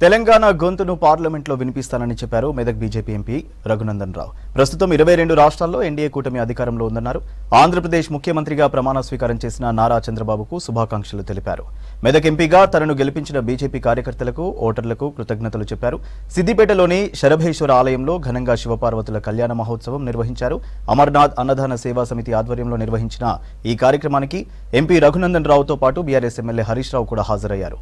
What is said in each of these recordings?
తెలంగాణ గొంతును పార్లమెంట్లో వినిపిస్తానని చెప్పారు మెదక్ బీజేపీ ఎంపీ రఘునందన్ రావు. ప్రస్తుతం 22 రాష్ట్రాల్లో ఎన్డీఏ కూటమి అధికారంలో ఉందన్నారు. ఆంధ్రప్రదేశ్ ముఖ్యమంత్రిగా ప్రమాణ స్వీకారం చేసిన నారా చంద్రబాబుకు శుభాకాంక్షలు తెలిపారు. మెదక్ ఎంపీగా తనను గెలిపించిన బీజేపీ కార్యకర్తలకు, ఓటర్లకు కృతజ్ఞతలు చెప్పారు. సిద్దిపేటలోని శరభేశ్వర ఆలయంలో ఘనంగా శివపార్వతుల కళ్యాణ మహోత్సవం నిర్వహించారు. అమర్నాథ్ అన్నదాన సేవా సమితి ఆధ్వర్యంలో నిర్వహించిన ఈ కార్యక్రమానికి ఎంపీ రఘునందన్ రావుతో పాటు బీఆర్ఎస్ ఎమ్మెల్యే హరీష్ రావు కూడా హాజరయ్యారు.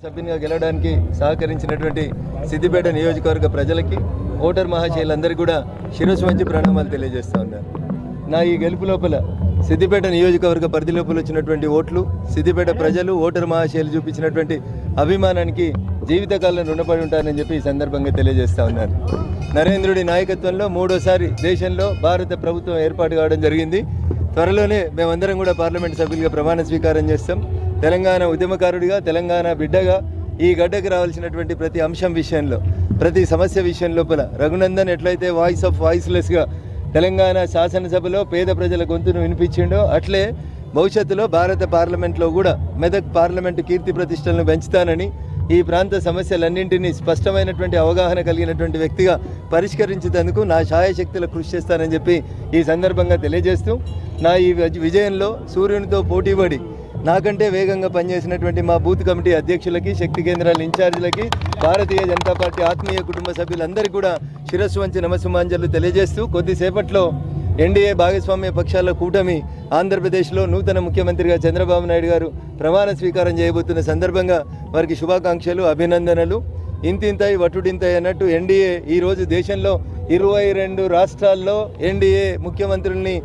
సభ్యునిగా గెలవడానికి సహకరించినటువంటి సిద్దిపేట నియోజకవర్గ ప్రజలకి, ఓటర్ మహాశయులందరికీ కూడా శిరస్సు వంచి ప్రణామాలు తెలియజేస్తూ ఉన్నారు. నా ఈ గెలుపు లోపల సిద్దిపేట నియోజకవర్గ పరిధి లోపల వచ్చినటువంటి ఓట్లు, సిద్దిపేట ప్రజలు, ఓటర్ మహాశయులు చూపించినటువంటి అభిమానానికి జీవితకాలం రుణపడి ఉంటారని చెప్పి ఈ సందర్భంగా తెలియజేస్తూ ఉన్నారు. నరేంద్రుడి నాయకత్వంలో 3వసారి దేశంలో భారత ప్రభుత్వం ఏర్పాటు కావడం జరిగింది. త్వరలోనే మేమందరం కూడా పార్లమెంట్ సభ్యులుగా ప్రమాణ స్వీకారం చేస్తాం. తెలంగాణ ఉద్యమకారుడిగా, తెలంగాణ బిడ్డగా ఈ గడ్డకు రావాల్సినటువంటి ప్రతి అంశం విషయంలో, ప్రతి సమస్య విషయం లోపల రఘునందన్ ఎట్లయితే వాయిస్ ఆఫ్ వాయిస్లెస్గా తెలంగాణ శాసనసభలో పేద ప్రజల గొంతును వినిపించిండో, అట్లే భవిష్యత్తులో భారత పార్లమెంట్లో కూడా మెదక్ పార్లమెంటు కీర్తి ప్రతిష్టలను పెంచుతానని, ఈ ప్రాంత సమస్యలన్నింటినీ స్పష్టమైనటువంటి అవగాహన కలిగినటువంటి వ్యక్తిగా పరిష్కరించేందుకు నా శాయశక్తుల కృషి చేస్తానని చెప్పి ఈ సందర్భంగా తెలియజేస్తూ, నా ఈ విజయంలో సూర్యునితో పోటీపడి నాకంటే వేగంగా పనిచేసినటువంటి మా బూత్ కమిటీ అధ్యక్షులకి, శక్తి కేంద్రాల ఇన్ఛార్జీలకి, భారతీయ జనతా పార్టీ ఆత్మీయ కుటుంబ సభ్యులందరికీ కూడా శిరస్సు వంచి నమస్సుమాంజలు తెలియజేస్తూ, కొద్దిసేపట్లో ఎన్డీఏ భాగస్వామ్య పక్షాల కూటమి ఆంధ్రప్రదేశ్లో నూతన ముఖ్యమంత్రిగా చంద్రబాబు నాయుడు గారు ప్రమాణ స్వీకారం చేయబోతున్న సందర్భంగా వారికి శుభాకాంక్షలు, అభినందనలు. ఇంతింతాయి వటుడింతాయి అన్నట్టు ఎన్డీఏ ఈరోజు దేశంలో 22 రాష్ట్రాల్లో ఎన్డీఏ ముఖ్యమంత్రుల్ని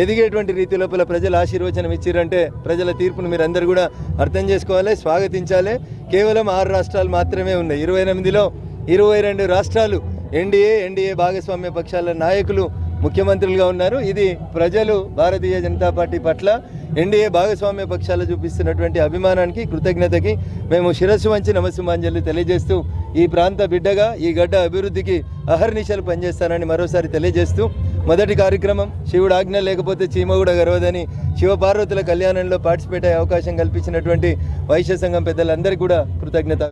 ఎదిగేటువంటి రీతి లోపల ప్రజలు ఆశీర్వచనం ఇచ్చిరంటే ప్రజల తీర్పును మీరు అందరూ కూడా అర్థం చేసుకోవాలి, స్వాగతించాలి. కేవలం 6 రాష్ట్రాలు మాత్రమే ఉన్నాయి. 28లో 22 రాష్ట్రాలు ఎన్డీఏ భాగస్వామ్య పక్షాల నాయకులు ముఖ్యమంత్రులుగా ఉన్నారు. ఇది ప్రజలు భారతీయ జనతా పార్టీ పట్ల ఎన్డీఏ భాగస్వామ్య పక్షాలు చూపిస్తున్నటువంటి అభిమానానికి, కృతజ్ఞతకి మేము శిరస్సు వంచి నమస్సుమాంజలు తెలియజేస్తూ, ఈ ప్రాంత బిడ్డగా ఈ గడ్డ అభివృద్ధికి అహర్నిశలు పనిచేస్తానని మరోసారి తెలియజేస్తూ, మొదటి కార్యక్రమం శివుడు ఆజ్ఞ లేకపోతే చీమ కూడా గర్వదని శివపార్వతుల కళ్యాణంలో పార్టిసిపేట్ అయ్యే అవకాశం కల్పించినటువంటి వైశ్య సంఘం పెద్దలందరికీ కూడా కృతజ్ఞత.